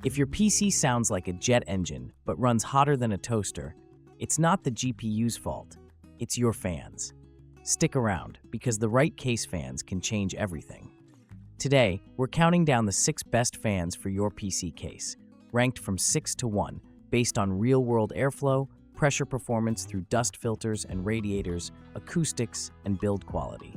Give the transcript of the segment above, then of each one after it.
If your PC sounds like a jet engine but runs hotter than a toaster, it's not the GPU's fault, it's your fans. Stick around, because the right case fans can change everything. Today, we're counting down the 6 best fans for your PC case, ranked from 6 to 1, based on real-world airflow, pressure performance through dust filters and radiators, acoustics, and build quality.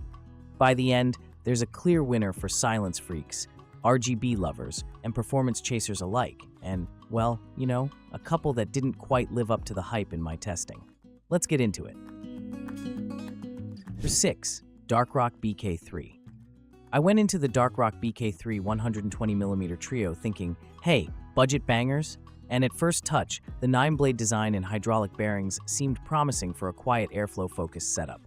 By the end, there's a clear winner for silence freaks, RGB lovers, and performance chasers alike, and, well, you know, a couple that didn't quite live up to the hype in my testing. Let's get into it. For 6, DARKROCK BK3. I went into the DARKROCK BK3 120mm trio thinking, hey, budget bangers? And at first touch, the 9-blade design and hydraulic bearings seemed promising for a quiet airflow-focused setup.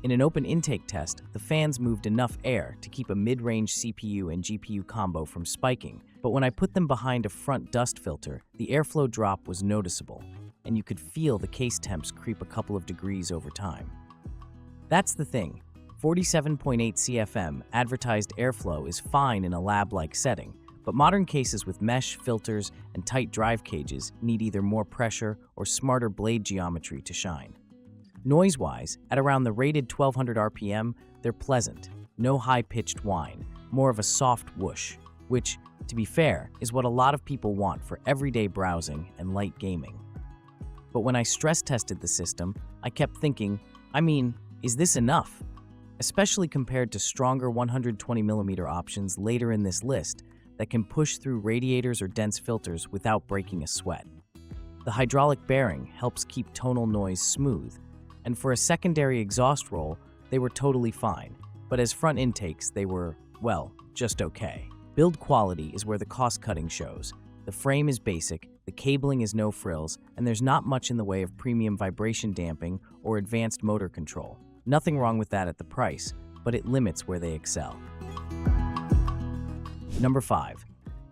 In an open intake test, the fans moved enough air to keep a mid-range CPU and GPU combo from spiking, but when I put them behind a front dust filter, the airflow drop was noticeable, and you could feel the case temps creep a couple of degrees over time. That's the thing. 47.8 CFM advertised airflow is fine in a lab-like setting, but modern cases with mesh, filters, and tight drive cages need either more pressure or smarter blade geometry to shine. Noise-wise, at around the rated 1200 RPM, they're pleasant. No high-pitched whine, more of a soft whoosh, which, to be fair, is what a lot of people want for everyday browsing and light gaming. But when I stress-tested the system, I kept thinking, is this enough? Especially compared to stronger 120mm options later in this list that can push through radiators or dense filters without breaking a sweat. The hydraulic bearing helps keep tonal noise smooth, and for a secondary exhaust roll, they were totally fine, but as front intakes, they were, well, just okay. Build quality is where the cost-cutting shows. The frame is basic, the cabling is no frills, and there's not much in the way of premium vibration damping or advanced motor control. Nothing wrong with that at the price, but it limits where they excel. Number 5.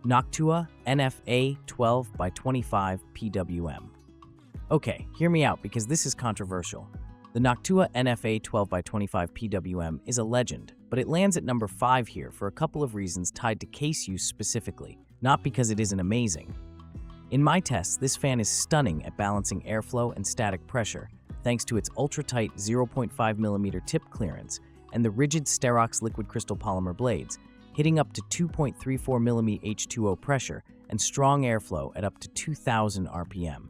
Noctua NF-A12x25 PWM. Okay, hear me out because this is controversial. The Noctua NF-A12x25 PWM is a legend, but it lands at number 5 here for a couple of reasons tied to case use specifically, not because it isn't amazing. In my tests, this fan is stunning at balancing airflow and static pressure, thanks to its ultra-tight 0.5mm tip clearance and the rigid Sterox liquid crystal polymer blades, hitting up to 2.34mm H2O pressure and strong airflow at up to 2000 RPM.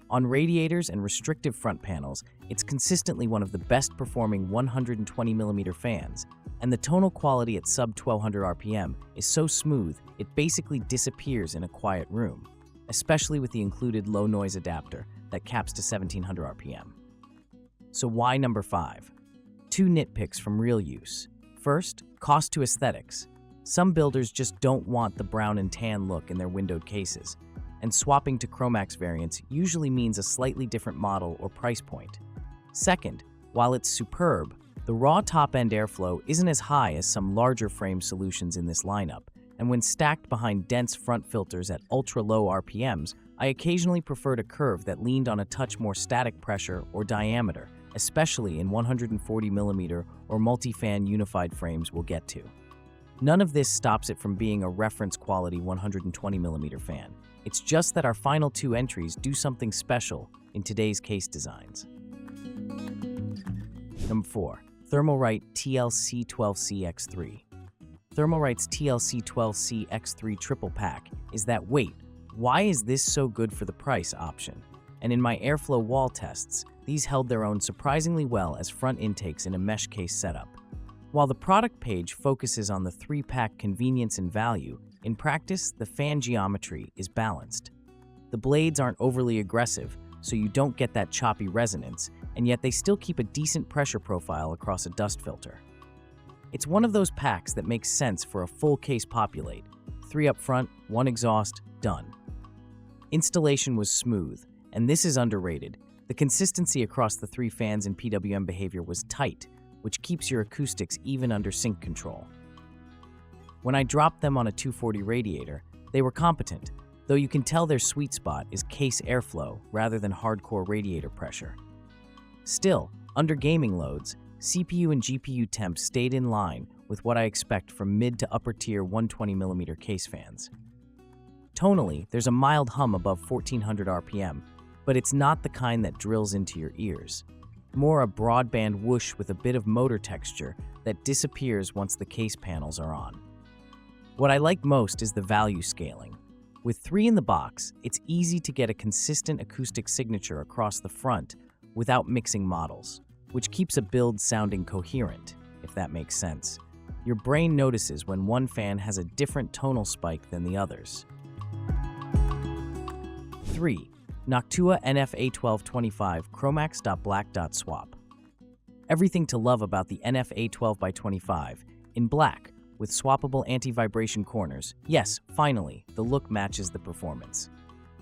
On radiators and restrictive front panels, it's consistently one of the best-performing 120mm fans, and the tonal quality at sub-1200 RPM is so smooth it basically disappears in a quiet room, especially with the included low-noise adapter that caps to 1700 RPM. So why number 5? 2 nitpicks from real use. First, cost to aesthetics. Some builders just don't want the brown and tan look in their windowed cases, and swapping to chromax variants usually means a slightly different model or price point. Second, while it's superb, the raw top-end airflow isn't as high as some larger frame solutions in this lineup, and when stacked behind dense front filters at ultra-low RPMs, I occasionally preferred a curve that leaned on a touch more static pressure or diameter, especially in 140mm or multi-fan unified frames we'll get to. None of this stops it from being a reference-quality 120mm fan. It's just that our final 2 entries do something special in today's case designs. Number 4. Thermalright TL-C12C X3. Thermalright's TL-C12C X3 triple pack is that, wait, why is this so good for the price option? And in my airflow wall tests, these held their own surprisingly well as front intakes in a mesh case setup. While the product page focuses on the 3-pack convenience and value, in practice, the fan geometry is balanced. The blades aren't overly aggressive, so you don't get that choppy resonance, and yet they still keep a decent pressure profile across a dust filter. It's one of those packs that makes sense for a full case populate. 3 up front, 1 exhaust, done. Installation was smooth, and this is underrated. The consistency across the 3 fans in PWM behavior was tight, which keeps your acoustics even under sync control. When I dropped them on a 240 radiator, they were competent, though you can tell their sweet spot is case airflow rather than hardcore radiator pressure. Still, under gaming loads, CPU and GPU temps stayed in line with what I expect from mid to upper tier 120mm case fans. Tonally, there's a mild hum above 1400 RPM, but it's not the kind that drills into your ears. More a broadband whoosh with a bit of motor texture that disappears once the case panels are on. What I like most is the value scaling. With 3 in the box, it's easy to get a consistent acoustic signature across the front without mixing models, which keeps a build sounding coherent, if that makes sense. Your brain notices when one fan has a different tonal spike than the others. 3. Noctua NF-A12x25 chromax.black.swap. Everything to love about the NF-A12x25 in black with swappable anti-vibration corners. Yes, finally, the look matches the performance.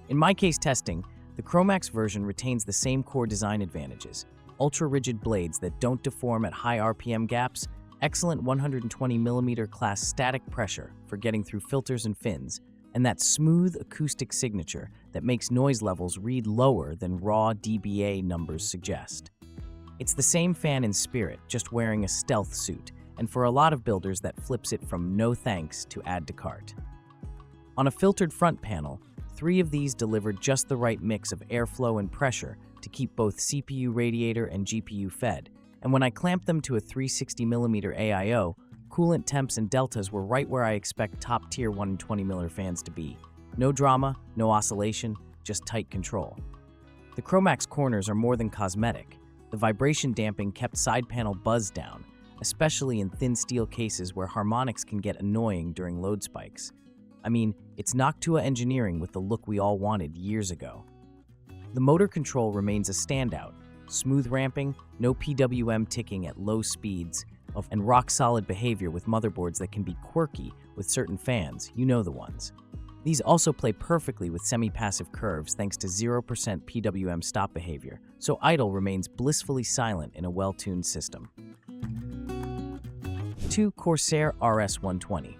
In my case testing, the Chromax version retains the same core design advantages: ultra-rigid blades that don't deform at high RPM gaps, excellent 120mm class static pressure for getting through filters and fins, and that smooth acoustic signature that makes noise levels read lower than raw dBA numbers suggest. It's the same fan in spirit, just wearing a stealth suit, and for a lot of builders that flips it from no thanks to add to cart. On a filtered front panel, 3 of these delivered just the right mix of airflow and pressure to keep both CPU radiator and GPU fed, and when I clamped them to a 360mm AIO, coolant temps and deltas were right where I expect top-tier 120mm fans to be. No drama, no oscillation, just tight control. The Chromax corners are more than cosmetic. The vibration damping kept side panel buzz down, especially in thin steel cases where harmonics can get annoying during load spikes. I mean, it's Noctua engineering with the look we all wanted years ago. The motor control remains a standout. Smooth ramping, no PWM ticking at low speeds, and rock-solid behavior with motherboards that can be quirky with certain fans, you know the ones. These also play perfectly with semi-passive curves thanks to 0% PWM stop behavior, so idle remains blissfully silent in a well-tuned system. 2. Corsair RS120.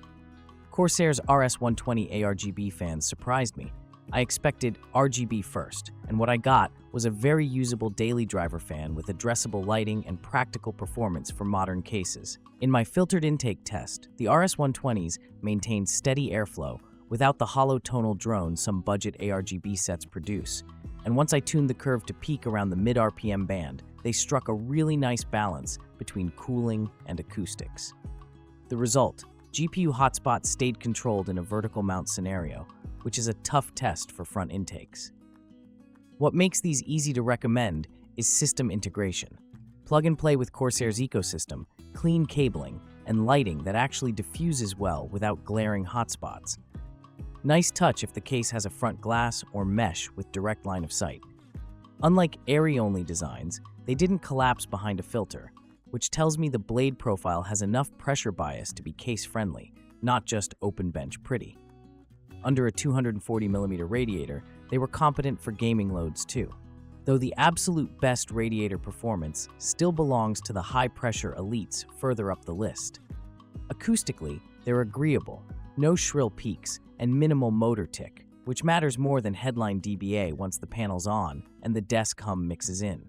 Corsair's RS120 ARGB fans surprised me. I expected RGB first, and what I got was a very usable daily driver fan with addressable lighting and practical performance for modern cases. In my filtered intake test, the RS120s maintained steady airflow without the hollow tonal drone some budget ARGB sets produce, and once I tuned the curve to peak around the mid-RPM band, they struck a really nice balance between cooling and acoustics. The result: GPU hotspot stayed controlled in a vertical mount scenario, which is a tough test for front intakes. What makes these easy to recommend is system integration. Plug and play with Corsair's ecosystem, clean cabling, and lighting that actually diffuses well without glaring hotspots. Nice touch if the case has a front glass or mesh with direct line of sight. Unlike airy-only designs, they didn't collapse behind a filter, which tells me the blade profile has enough pressure bias to be case-friendly, not just open bench pretty. Under a 240mm radiator, they were competent for gaming loads too, though the absolute best radiator performance still belongs to the high-pressure elites further up the list. Acoustically, they're agreeable, no shrill peaks, and minimal motor tick, which matters more than headline dBA once the panel's on and the desk hum mixes in.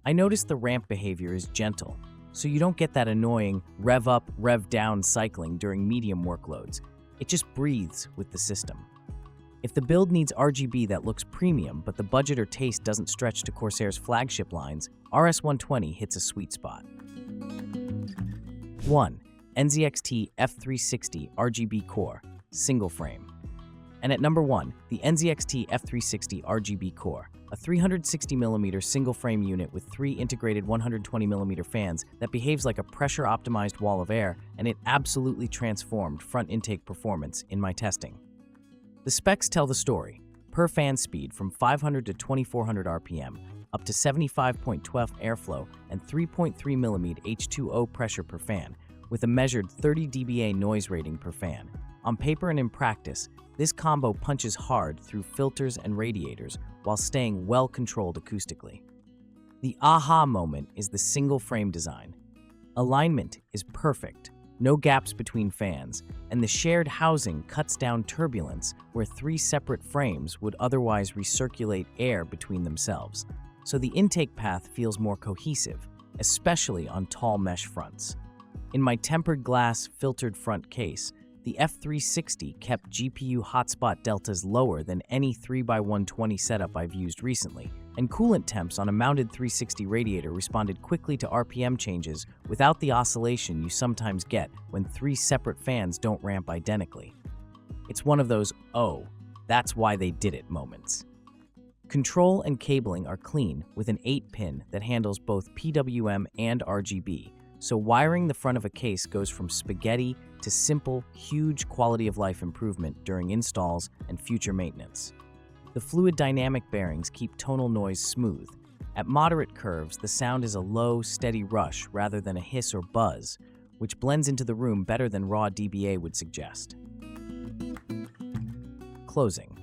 I noticed the ramp behavior is gentle, so you don't get that annoying rev up, rev down cycling during medium workloads. It just breathes with the system. If the build needs RGB that looks premium but the budget or taste doesn't stretch to Corsair's flagship lines, RS120 hits a sweet spot. 1. NZXT F360 RGB Core, single frame. And at number 1, the NZXT F360 RGB Core, a 360mm single frame unit with 3 integrated 120mm fans that behaves like a pressure-optimized wall of air, and it absolutely transformed front intake performance in my testing. The specs tell the story. Per fan speed from 500 to 2400 RPM, up to 75.12 airflow and 3.3mm H2O pressure per fan, with a measured 30 dBA noise rating per fan. On paper and in practice, this combo punches hard through filters and radiators while staying well-controlled acoustically. The aha moment is the single frame design. Alignment is perfect, no gaps between fans, and the shared housing cuts down turbulence where 3 separate frames would otherwise recirculate air between themselves, so the intake path feels more cohesive, especially on tall mesh fronts. In my tempered glass filtered front case, The F360 kept GPU hotspot deltas lower than any 3x120 setup I've used recently, and coolant temps on a mounted 360 radiator responded quickly to RPM changes without the oscillation you sometimes get when three separate fans don't ramp identically. It's one of those, oh, that's why they did it moments. Control and cabling are clean with an 8-pin that handles both PWM and RGB, so wiring the front of a case goes from spaghetti to simple, huge quality of life improvement during installs and future maintenance. The fluid dynamic bearings keep tonal noise smooth. At moderate curves, the sound is a low, steady rush rather than a hiss or buzz, which blends into the room better than raw DBA would suggest. Closing.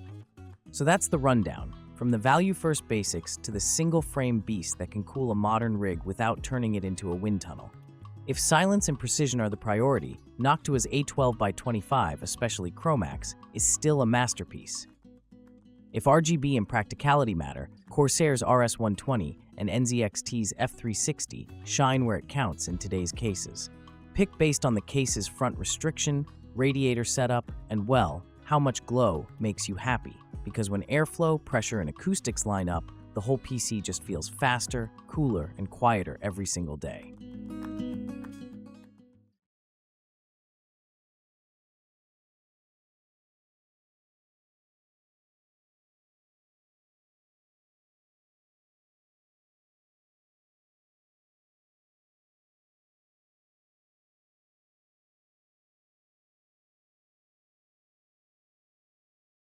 So that's the rundown, from the value-first basics to the single-frame beast that can cool a modern rig without turning it into a wind tunnel. If silence and precision are the priority, Noctua's A12x25, especially Chromax, is still a masterpiece. If RGB and practicality matter, Corsair's RS120 and NZXT's F360 shine where it counts in today's cases. Pick based on the case's front restriction, radiator setup, and well, how much glow makes you happy, because when airflow, pressure, and acoustics line up, the whole PC just feels faster, cooler, and quieter every single day.